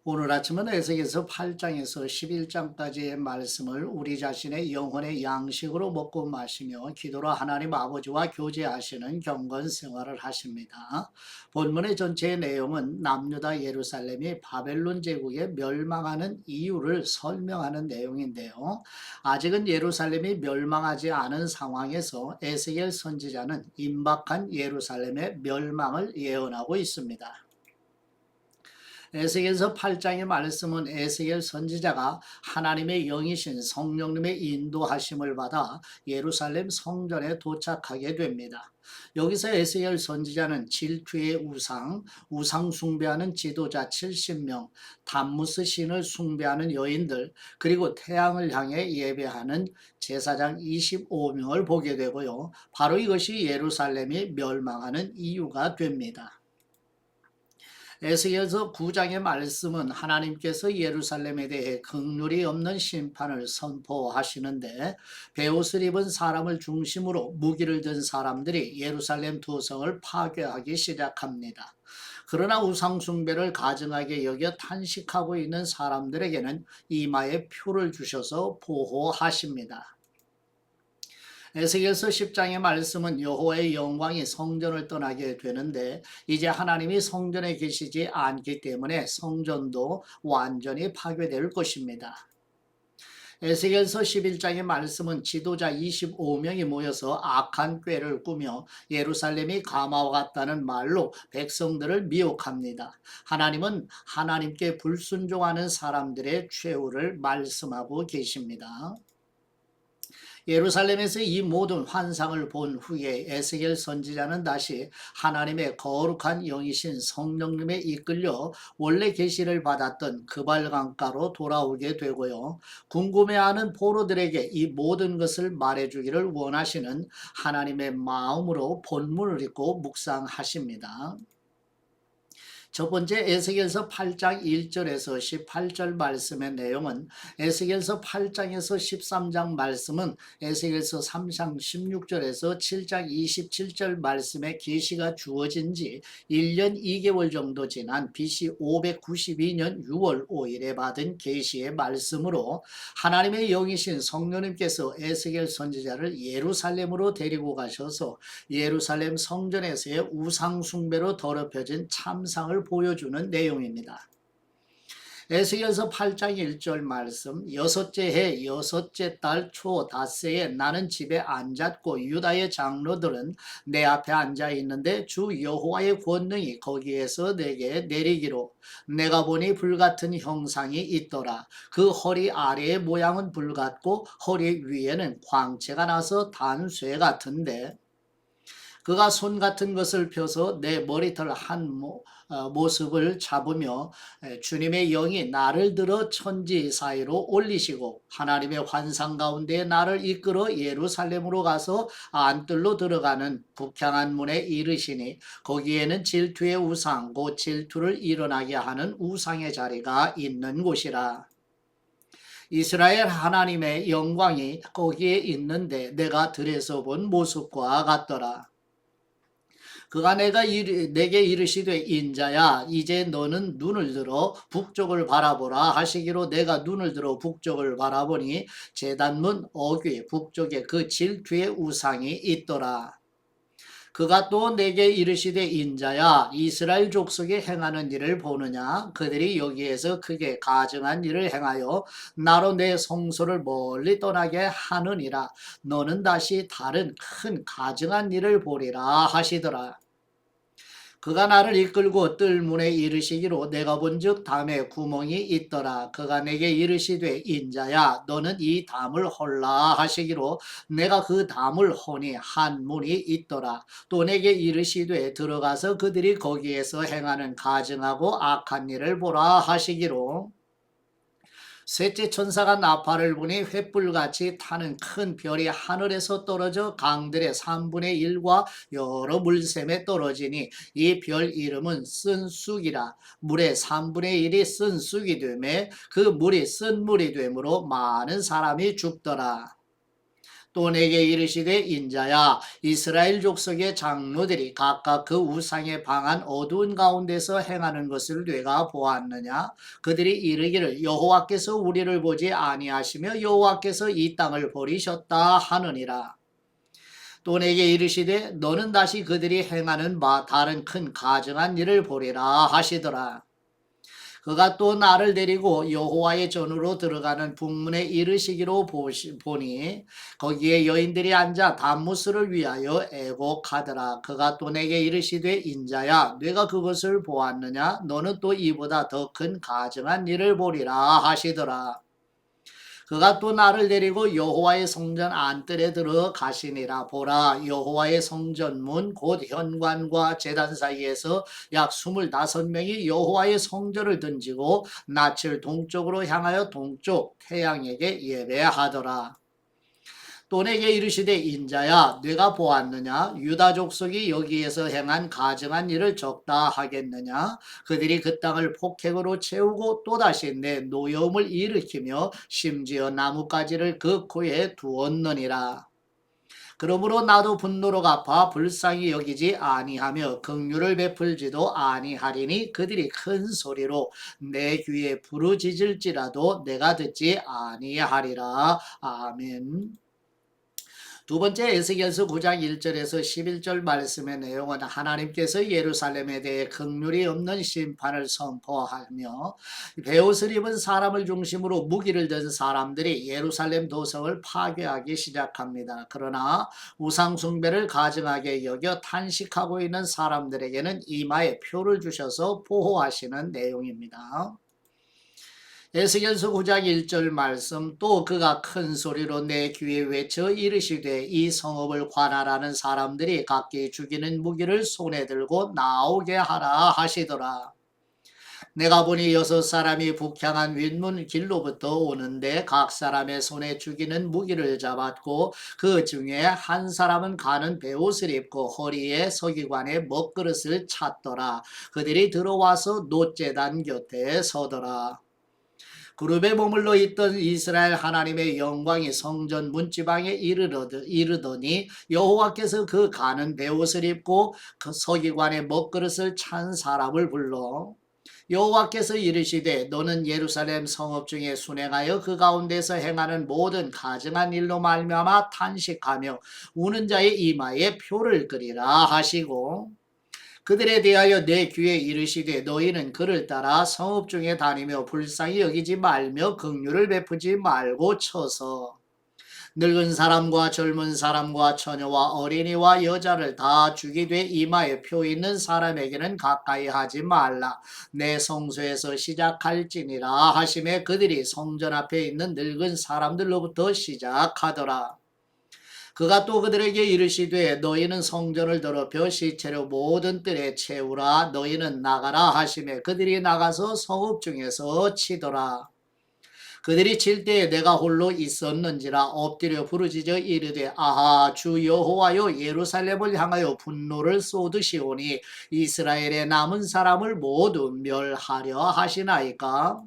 오늘 아침은 에스겔서 8장에서 11장까지의 말씀을 우리 자신의 영혼의 양식으로 먹고 마시며 기도로 하나님 아버지와 교제하시는 경건 생활을 하십니다. 본문의 전체의 내용은 남유다 예루살렘이 바벨론 제국에 멸망하는 이유를 설명하는 내용인데요. 아직은 예루살렘이 멸망하지 않은 상황에서 에스겔 선지자는 임박한 예루살렘의 멸망을 예언하고 있습니다. 에스겔서 8장의 말씀은 에스겔 선지자가 하나님의 영이신 성령님의 인도하심을 받아 예루살렘 성전에 도착하게 됩니다. 여기서 에스겔 선지자는 질투의 우상 숭배하는 지도자 70명, 담무스 신을 숭배하는 여인들, 그리고 태양을 향해 예배하는 제사장 25명을 보게 되고요. 바로 이것이 예루살렘이 멸망하는 이유가 됩니다. 에스겔서 9장의 말씀은 하나님께서 예루살렘에 대해 긍휼이 없는 심판을 선포하시는데 베옷을 입은 사람을 중심으로 무기를 든 사람들이 예루살렘 도성을 파괴하기 시작합니다. 그러나 우상숭배를 가증하게 여겨 탄식하고 있는 사람들에게는 이마에 표를 주셔서 보호하십니다. 에스겔서 10장의 말씀은 여호와의 영광이 성전을 떠나게 되는데 이제 하나님이 성전에 계시지 않기 때문에 성전도 완전히 파괴될 것입니다. 에스겔서 11장의 말씀은 지도자 25명이 모여서 악한 꾀를 꾸며 예루살렘이 가마와 같다는 말로 백성들을 미혹합니다. 하나님은 하나님께 불순종하는 사람들의 최후를 말씀하고 계십니다. 예루살렘에서 이 모든 환상을 본 후에 에스겔 선지자는 다시 하나님의 거룩한 영이신 성령님에 이끌려 원래 계시를 받았던 그발강가로 돌아오게 되고요. 궁금해하는 포로들에게 이 모든 것을 말해주기를 원하시는 하나님의 마음으로 본문을 읽고 묵상하십니다. 첫 번째 에스겔서 8장 1절에서 18절 말씀의 내용은 에스겔서 8장에서 13장 말씀은 에스겔서 3장 16절에서 7장 27절 말씀의 계시가 주어진 지 1년 2개월 정도 지난 BC 592년 6월 5일에 받은 계시의 말씀으로 하나님의 영이신 성령님께서 에스겔 선지자를 예루살렘으로 데리고 가셔서 예루살렘 성전에서의 우상 숭배로 더럽혀진 참상을 보여주는 내용입니다. 에스겔서 8장 1절 말씀 여섯째 해 여섯째 달 초 닷새에 나는 집에 앉았고 유다의 장로들은 내 앞에 앉아 있는데 주 여호와의 권능이 거기에서 내게 내리기로 내가 보니 불같은 형상이 있더라. 그 허리 아래의 모양은 불같고 허리 위에는 광채가 나서 단쇠 같은데 그가 손 같은 것을 펴서 내 머리털 한 모습을 잡으며 주님의 영이 나를 들어 천지 사이로 올리시고 하나님의 환상 가운데 나를 이끌어 예루살렘으로 가서 안뜰로 들어가는 북향한 문에 이르시니 거기에는 질투의 우상 곧 질투를 일어나게 하는 우상의 자리가 있는 곳이라. 이스라엘 하나님의 영광이 거기에 있는데 내가 들에서 본 모습과 같더라. 그가 내게 이르시되 인자야 이제 너는 눈을 들어 북쪽을 바라보라 하시기로 내가 눈을 들어 북쪽을 바라보니 제단문 어귀 북쪽에 그 질투의 우상이 있더라. 그가 또 내게 이르시되 인자야 이스라엘 족속이 행하는 일을 보느냐 그들이 여기에서 크게 가증한 일을 행하여 나로 내 성소를 멀리 떠나게 하느니라. 너는 다시 다른 큰 가증한 일을 보리라 하시더라. 그가 나를 이끌고 뜰문에 이르시기로 내가 본즉 담에 구멍이 있더라. 그가 내게 이르시되 인자야 너는 이 담을 헐라 하시기로 내가 그 담을 허니 한 문이 있더라. 또 내게 이르시되 들어가서 그들이 거기에서 행하는 가증하고 악한 일을 보라 하시기로 셋째 천사가 나팔을 부니 횃불같이 타는 큰 별이 하늘에서 떨어져 강들의 3분의 1과 여러 물샘에 떨어지니 이 별 이름은 쓴쑥이라. 물의 3분의 1이 쓴쑥이 되매 그 물이 쓴물이 되므로 많은 사람이 죽더라. 또 내게 이르시되 인자야 이스라엘 족속의 장로들이 각각 그 우상에 방한 어두운 가운데서 행하는 것을 내가 보았느냐 그들이 이르기를 여호와께서 우리를 보지 아니하시며 여호와께서 이 땅을 버리셨다 하느니라. 또 내게 이르시되 너는 다시 그들이 행하는 바 다른 큰 가증한 일을 보리라 하시더라. 그가 또 나를 데리고 여호와의 전으로 들어가는 북문에 이르시기로 보니 거기에 여인들이 앉아 단무스를 위하여 애곡하더라. 그가 또 내게 이르시되 인자야 네가 그것을 보았느냐 너는 또 이보다 더 큰 가증한 일을 보리라 하시더라. 그가 또 나를 데리고 여호와의 성전 안뜰에 들어가시니라. 보라 여호와의 성전문 곧 현관과 제단 사이에서 약 25명이 여호와의 성전을 던지고 낯을 동쪽으로 향하여 동쪽 태양에게 예배하더라. 또 내게 이르시되 인자야 네가 보았느냐 유다 족속이 여기에서 행한 가증한 일을 적다 하겠느냐 그들이 그 땅을 폭행으로 채우고 또다시 내 노여움을 일으키며 심지어 나뭇가지를 그 코에 두었느니라. 그러므로 나도 분노로 갚아 불쌍히 여기지 아니하며 긍휼을 베풀지도 아니하리니 그들이 큰 소리로 내 귀에 부르짖을지라도 내가 듣지 아니하리라. 아멘. 두 번째 에스겔서 9장 1절에서 11절 말씀의 내용은 하나님께서 예루살렘에 대해 긍휼이 없는 심판을 선포하며 베옷을 입은 사람을 중심으로 무기를 든 사람들이 예루살렘 도성을 파괴하기 시작합니다. 그러나 우상 숭배를 가증하게 여겨 탄식하고 있는 사람들에게는 이마에 표를 주셔서 보호하시는 내용입니다. 에스겔서 9장 1절 말씀 또 그가 큰 소리로 내 귀에 외쳐 이르시되 이 성읍을 관할하는 사람들이 각기 죽이는 무기를 손에 들고 나오게 하라 하시더라. 내가 보니 6사람이 북향한 윗문 길로부터 오는데 각 사람의 손에 죽이는 무기를 잡았고 그 중에 한 사람은 가는 베옷을 입고 허리에 서기관의 먹그릇을 찼더라. 그들이 들어와서 놋제단 곁에 서더라. 그룹에 머물러 있던 이스라엘 하나님의 영광이 성전 문지방에 이르더니 여호와께서 그 가는 베옷을 입고 그 서기관의 먹그릇을 찬 사람을 불러 여호와께서 이르시되 너는 예루살렘 성읍 중에 순행하여 그 가운데서 행하는 모든 가증한 일로 말미암아 탄식하며 우는 자의 이마에 표를 그리라 하시고 그들에 대하여 내 귀에 이르시되 너희는 그를 따라 성읍 중에 다니며 불쌍히 여기지 말며 긍휼을 베푸지 말고 쳐서 늙은 사람과 젊은 사람과 처녀와 어린이와 여자를 다 죽이되 이마에 표 있는 사람에게는 가까이 하지 말라. 내 성소에서 시작할지니라 하심에 그들이 성전 앞에 있는 늙은 사람들로부터 시작하더라. 그가 또 그들에게 이르시되 너희는 성전을 더럽혀 시체로 모든 뜰에 채우라. 너희는 나가라 하시매 그들이 나가서 성읍 중에서 치더라. 그들이 칠 때에 내가 홀로 있었는지라 엎드려 부르짖어 이르되 아하 주 여호와여 예루살렘을 향하여 분노를 쏟으시오니 이스라엘의 남은 사람을 모두 멸하려 하시나이까.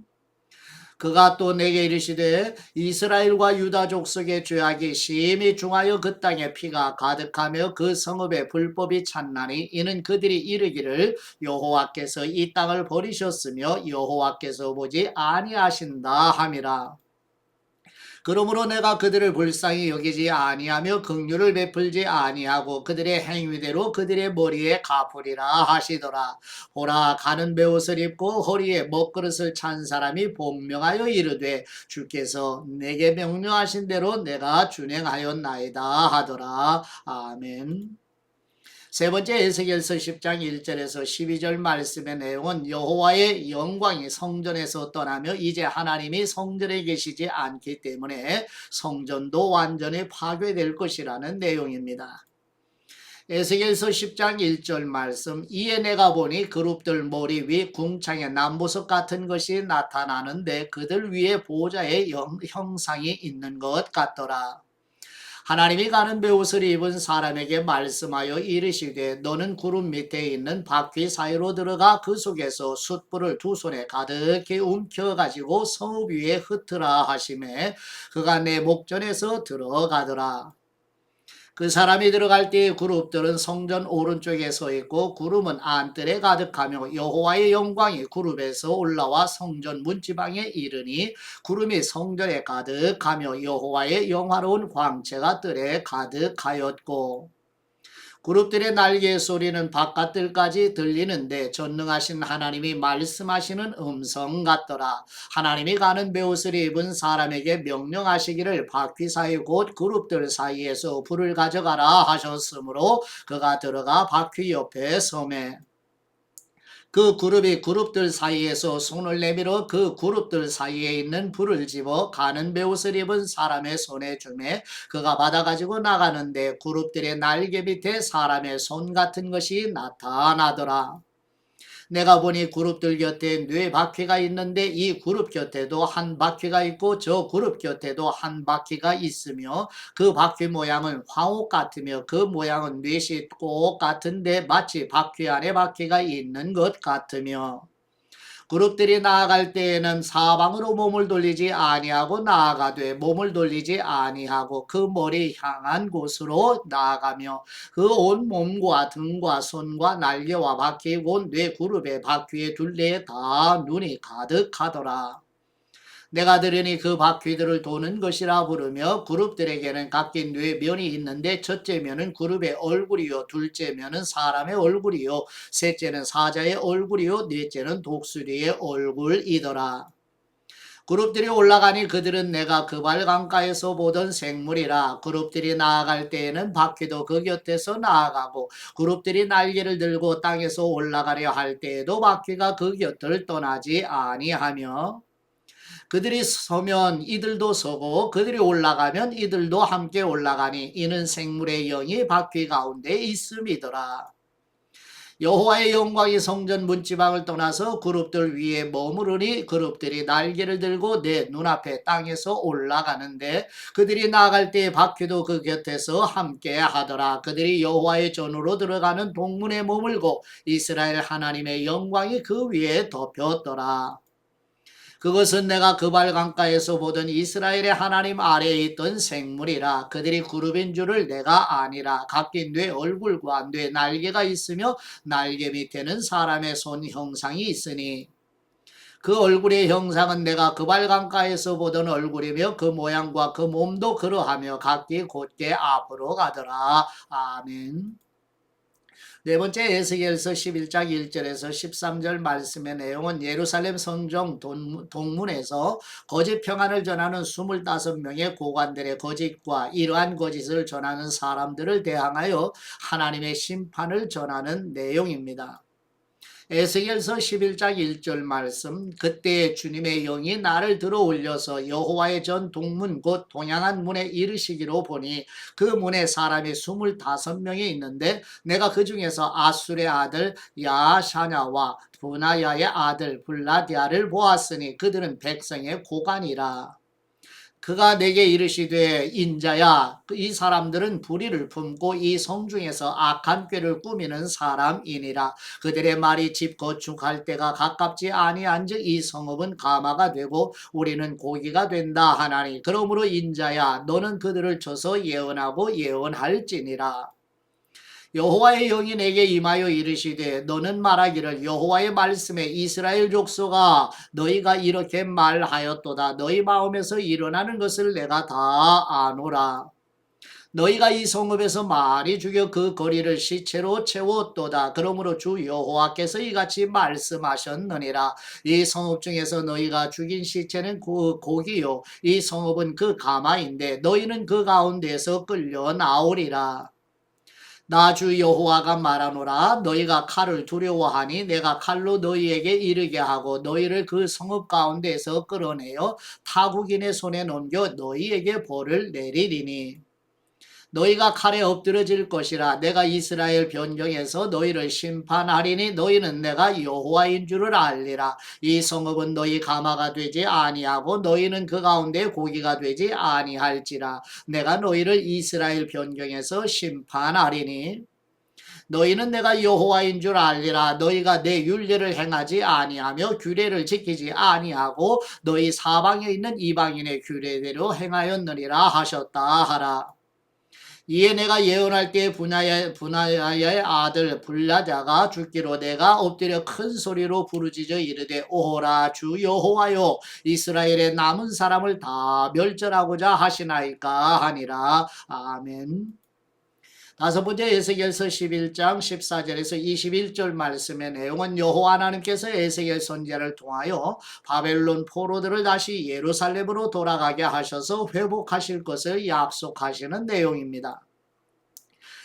그가 또 내게 이르시되 이스라엘과 유다 족속의 죄악이 심히 중하여 그 땅에 피가 가득하며 그 성읍에 불법이 찼나니 이는 그들이 이르기를 여호와께서 이 땅을 버리셨으며 여호와께서 보지 아니하신다 함이라. 그러므로 내가 그들을 불쌍히 여기지 아니하며 긍휼을 베풀지 아니하고 그들의 행위대로 그들의 머리에 갚으리라 하시더라. 보라 가는 베옷을 입고 허리에 먹그릇을 찬 사람이 복명하여 이르되 주께서 내게 명령하신 대로 내가 준행하였나이다 하더라. 아멘. 세 번째 에스겔서 10장 1절에서 12절 말씀의 내용은 여호와의 영광이 성전에서 떠나며 이제 하나님이 성전에 계시지 않기 때문에 성전도 완전히 파괴될 것이라는 내용입니다. 에스겔서 10장 1절 말씀 이에 내가 보니 그룹들 머리 위 궁창에 남보석 같은 것이 나타나는데 그들 위에 보호자의 형상이 있는 것 같더라. 하나님이 가는 베옷을 입은 사람에게 말씀하여 이르시되 너는 구름 밑에 있는 바퀴 사이로 들어가 그 속에서 숯불을 두 손에 가득히 움켜가지고 성읍 위에 흩으라 하시매 그가 내 목전에서 들어가더라. 그 사람이 들어갈 때에 그룹들은 성전 오른쪽에 서 있고 구름은 안뜰에 가득하며 여호와의 영광이 그룹에서 올라와 성전 문지방에 이르니 구름이 성전에 가득하며 여호와의 영화로운 광채가 뜰에 가득하였고 그룹들의 날개의 소리는 바깥들까지 들리는데 전능하신 하나님이 말씀하시는 음성 같더라. 하나님이 가는 베옷을 입은 사람에게 명령하시기를 바퀴 사이 곧 그룹들 사이에서 불을 가져가라 하셨으므로 그가 들어가 바퀴 옆에 서매 그 그룹이 그룹들 사이에서 손을 내밀어 그 그룹들 사이에 있는 불을 집어 가는 베옷을 입은 사람의 손에 주매 그가 받아가지고 나가는데 그룹들의 날개 밑에 사람의 손 같은 것이 나타나더라. 내가 보니 그룹들 곁에 네 바퀴가 있는데 이 그룹 곁에도 한 바퀴가 있고 저 그룹 곁에도 한 바퀴가 있으며 그 바퀴 모양은 화옥 같으며 그 모양은 넷이 꼭 같은데 마치 바퀴 안에 바퀴가 있는 것 같으며 그룹들이 나아갈 때에는 사방으로 몸을 돌리지 아니하고 나아가되 몸을 돌리지 아니하고 그 머리 향한 곳으로 나아가며 그 온 몸과 등과 손과 날개와 바퀴 곧 네 그룹의 바퀴의 둘레에 다 눈이 가득하더라. 내가 들으니 그 바퀴들을 도는 것이라 부르며 그룹들에게는 각기 네 면이 있는데 첫째 면은 그룹의 얼굴이요 둘째 면은 사람의 얼굴이요 셋째는 사자의 얼굴이요 넷째는 독수리의 얼굴이더라. 그룹들이 올라가니 그들은 내가 그발 강가에서 보던 생물이라. 그룹들이 나아갈 때에는 바퀴도 그 곁에서 나아가고 그룹들이 날개를 들고 땅에서 올라가려 할 때에도 바퀴가 그 곁을 떠나지 아니하며 그들이 서면 이들도 서고 그들이 올라가면 이들도 함께 올라가니 이는 생물의 영이 바퀴 가운데 있음이더라. 여호와의 영광이 성전 문지방을 떠나서 그룹들 위에 머무르니 그룹들이 날개를 들고 내 눈앞에 땅에서 올라가는데 그들이 나갈 때 바퀴도 그 곁에서 함께 하더라. 그들이 여호와의 전으로 들어가는 동문에 머물고 이스라엘 하나님의 영광이 그 위에 덮였더라. 그것은 내가 그발 강가에서 보던 이스라엘의 하나님 아래에 있던 생물이라. 그들이 그룹인 줄을 내가 아니라. 각기 뇌 얼굴과 뇌 날개가 있으며 날개 밑에는 사람의 손 형상이 있으니 그 얼굴의 형상은 내가 그발 강가에서 보던 얼굴이며 그 모양과 그 몸도 그러하며 각기 곧게 앞으로 가더라. 아멘. 네 번째 에스겔서 11장 1절에서 13절 말씀의 내용은 예루살렘 성정 동문에서 거짓 평안을 전하는 25명의 고관들의 거짓과 이러한 거짓을 전하는 사람들을 대항하여 하나님의 심판을 전하는 내용입니다. 에스겔서 11장 1절 말씀 그때 주님의 영이 나를 들어 올려서 여호와의 전 동문 곧 동양한 문에 이르시기로 보니 그 문에 사람이 25명이 있는데 내가 그 중에서 아술의 아들 야샤냐와 브나야의 아들 블라디아를 보았으니 그들은 백성의 고관이라. 그가 내게 이르시되 인자야 이 사람들은 불의를 품고 이 성중에서 악한 꾀를 꾸미는 사람이니라. 그들의 말이 집 거축할 때가 가깝지 아니한즉 이 성읍은 가마가 되고 우리는 고기가 된다 하나니 그러므로 인자야 너는 그들을 쳐서 예언하고 예언할지니라. 여호와의 영이 내게 임하여 이르시되 너는 말하기를 여호와의 말씀에 이스라엘 족속아 너희가 이렇게 말하였도다. 너희 마음에서 일어나는 것을 내가 다 아노라. 너희가 이 성읍에서 많이 죽여 그 거리를 시체로 채웠도다. 그러므로 주 여호와께서 이같이 말씀하셨느니라. 이 성읍 중에서 너희가 죽인 시체는 그 고기요 이 성읍은 그 가마인데 너희는 그 가운데에서 끌려 나오리라. 나 주 여호와가 말하노라. 너희가 칼을 두려워하니 내가 칼로 너희에게 이르게 하고 너희를 그 성읍 가운데에서 끌어내어 타국인의 손에 넘겨 너희에게 벌을 내리리니 너희가 칼에 엎드러질 것이라. 내가 이스라엘 변경에서 너희를 심판하리니 너희는 내가 여호와인 줄을 알리라. 이 성읍은 너희 가마가 되지 아니하고 너희는 그 가운데 고기가 되지 아니할지라. 내가 너희를 이스라엘 변경에서 심판하리니 너희는 내가 여호와인 줄 알리라. 너희가 내 율례를 행하지 아니하며 규례를 지키지 아니하고 너희 사방에 있는 이방인의 규례대로 행하였느니라 하셨다 하라. 이에 내가 예언할 때 분하야의 아들 불라자가 죽기로 내가 엎드려 큰 소리로 부르짖어 이르되 오호라 주 여호와여 이스라엘의 남은 사람을 다 멸절하고자 하시나이까 하니라. 아멘. 다섯 번째 에스겔서 11장 14절에서 21절 말씀의 내용은 여호와 하나님께서 에스겔 선지자를 통하여 바벨론 포로들을 다시 예루살렘으로 돌아가게 하셔서 회복하실 것을 약속하시는 내용입니다.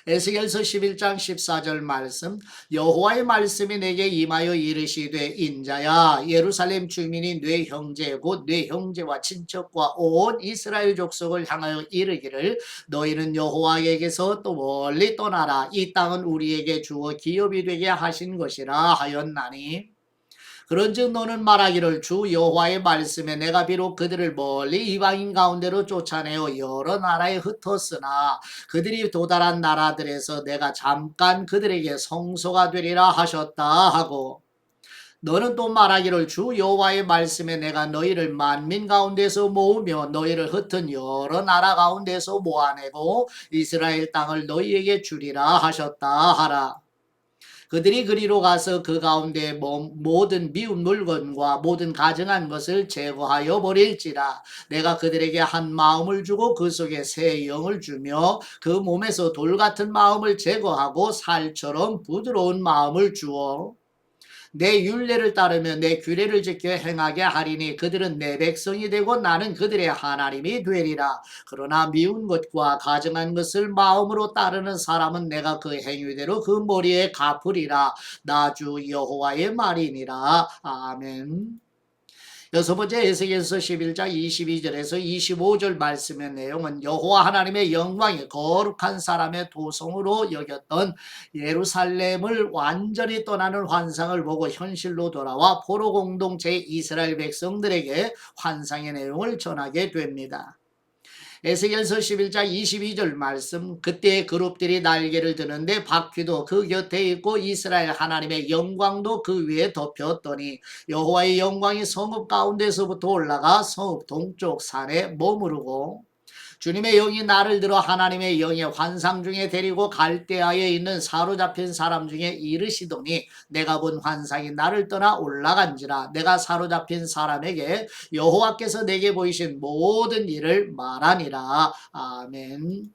에스겔서 11장 14절 말씀 여호와의 말씀이 내게 임하여 이르시되 인자야 예루살렘 주민이 네 형제 곧 네 형제와 친척과 온 이스라엘 족속을 향하여 이르기를 너희는 여호와에게서 또 멀리 떠나라 이 땅은 우리에게 주어 기업이 되게 하신 것이라 하였나니 그런즉 너는 말하기를 주 여호와의 말씀에 내가 비록 그들을 멀리 이방인 가운데로 쫓아내어 여러 나라에 흩었으나 그들이 도달한 나라들에서 내가 잠깐 그들에게 성소가 되리라 하셨다 하고 너는 또 말하기를 주 여호와의 말씀에 내가 너희를 만민 가운데서 모으며 너희를 흩은 여러 나라 가운데서 모아내고 이스라엘 땅을 너희에게 주리라 하셨다 하라. 그들이 그리로 가서 그 가운데 모든 미운 물건과 모든 가증한 것을 제거하여 버릴지라. 내가 그들에게 한 마음을 주고 그 속에 새 영을 주며 그 몸에서 돌 같은 마음을 제거하고 살처럼 부드러운 마음을 주어 내 율례를 따르며 내 규례를 지켜 행하게 하리니 그들은 내 백성이 되고 나는 그들의 하나님이 되리라. 그러나 미운 것과 가증한 것을 마음으로 따르는 사람은 내가 그 행위대로 그 머리에 갚으리라. 나 주 여호와의 말이니라. 아멘. 여섯 번째 에스겔서 11장 22절에서 25절 말씀의 내용은 여호와 하나님의 영광이 거룩한 사람의 도성으로 여겼던 예루살렘을 완전히 떠나는 환상을 보고 현실로 돌아와 포로 공동체 이스라엘 백성들에게 환상의 내용을 전하게 됩니다. 에스겔서 11장 22절 말씀 그때 그룹들이 날개를 드는데 바퀴도 그 곁에 있고 이스라엘 하나님의 영광도 그 위에 덮였더니 여호와의 영광이 성읍 가운데서부터 올라가 성읍 동쪽 산에 머무르고 주님의 영이 나를 들어 하나님의 영의 환상 중에 데리고 갈대아에 있는 사로잡힌 사람 중에 이르시더니 내가 본 환상이 나를 떠나 올라간지라. 내가 사로잡힌 사람에게 여호와께서 내게 보이신 모든 일을 말하니라. 아멘.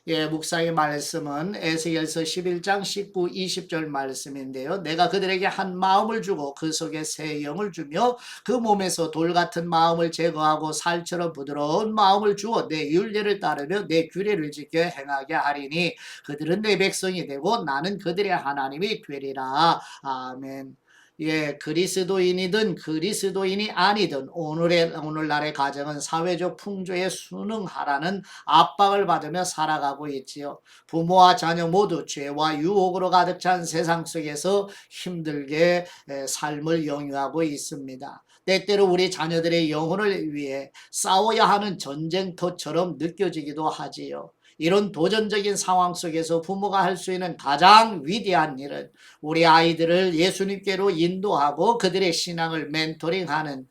예, 묵상의 말씀은 에스겔서 11장 19, 20절 말씀인데요. 내가 그들에게 한 마음을 주고 그 속에 새 영을 주며 그 몸에서 돌 같은 마음을 제거하고 살처럼 부드러운 마음을 주어 내 율례를 따르며 내 규례를 지켜 행하게 하리니 그들은 내 백성이 되고 나는 그들의 하나님이 되리라. 아멘. 예, 그리스도인이든 그리스도인이 아니든 오늘날의 가정은 사회적 풍조에 순응하라는 압박을 받으며 살아가고 있지요. 부모와 자녀 모두 죄와 유혹으로 가득 찬 세상 속에서 힘들게 삶을 영위하고 있습니다. 때때로 우리 자녀들의 영혼을 위해 싸워야 하는 전쟁터처럼 느껴지기도 하지요. 이런 도전적인 상황 속에서 부모가 할 수 있는 가장 위대한 일은 우리 아이들을 예수님께로 인도하고 그들의 신앙을 멘토링하는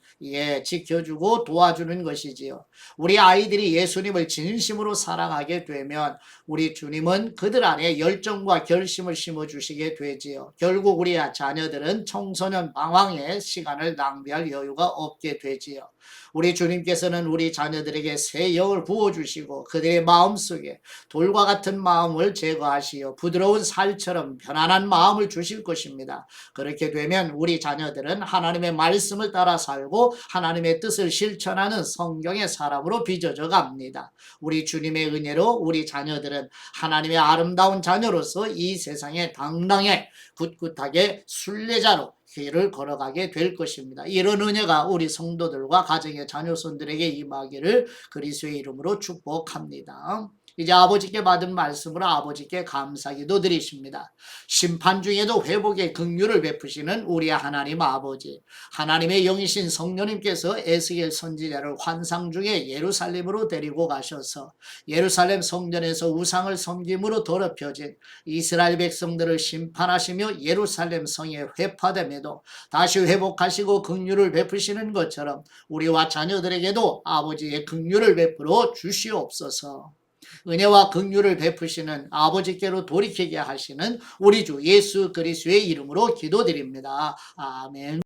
지켜주고 도와주는 것이지요. 우리 아이들이 예수님을 진심으로 사랑하게 되면 우리 주님은 그들 안에 열정과 결심을 심어주시게 되지요. 결국 우리 자녀들은 청소년 방황의 시간을 낭비할 여유가 없게 되지요. 우리 주님께서는 우리 자녀들에게 새 영을 부어주시고 그들의 마음속에 돌과 같은 마음을 제거하시어 부드러운 살처럼 편안한 마음을 주실 것입니다. 그렇게 되면 우리 자녀들은 하나님의 말씀을 따라 살고 하나님의 뜻을 실천하는 성경의 사람으로 빚어져 갑니다. 우리 주님의 은혜로 우리 자녀들은 하나님의 아름다운 자녀로서 이 세상에 당당해 굳굳하게 순례자로 길을 걸어가게 될 것입니다. 이런 은혜가 우리 성도들과 가정의 자녀손들에게 임하기를 그리스도의 이름으로 축복합니다. 이제 아버지께 받은 말씀으로 아버지께 감사기도 드리십니다. 심판 중에도 회복의 긍휼을 베푸시는 우리 하나님 아버지, 하나님의 영이신 성령님께서 에스겔 선지자를 환상 중에 예루살렘으로 데리고 가셔서 예루살렘 성전에서 우상을 섬김으로 더럽혀진 이스라엘 백성들을 심판하시며 예루살렘 성이 회파됨에도 다시 회복하시고 긍휼을 베푸시는 것처럼 우리와 자녀들에게도 아버지의 긍휼을 베풀어 주시옵소서. 은혜와 긍휼을 베푸시는 아버지께로 돌이키게 하시는 우리 주 예수 그리스도의 이름으로 기도드립니다. 아멘.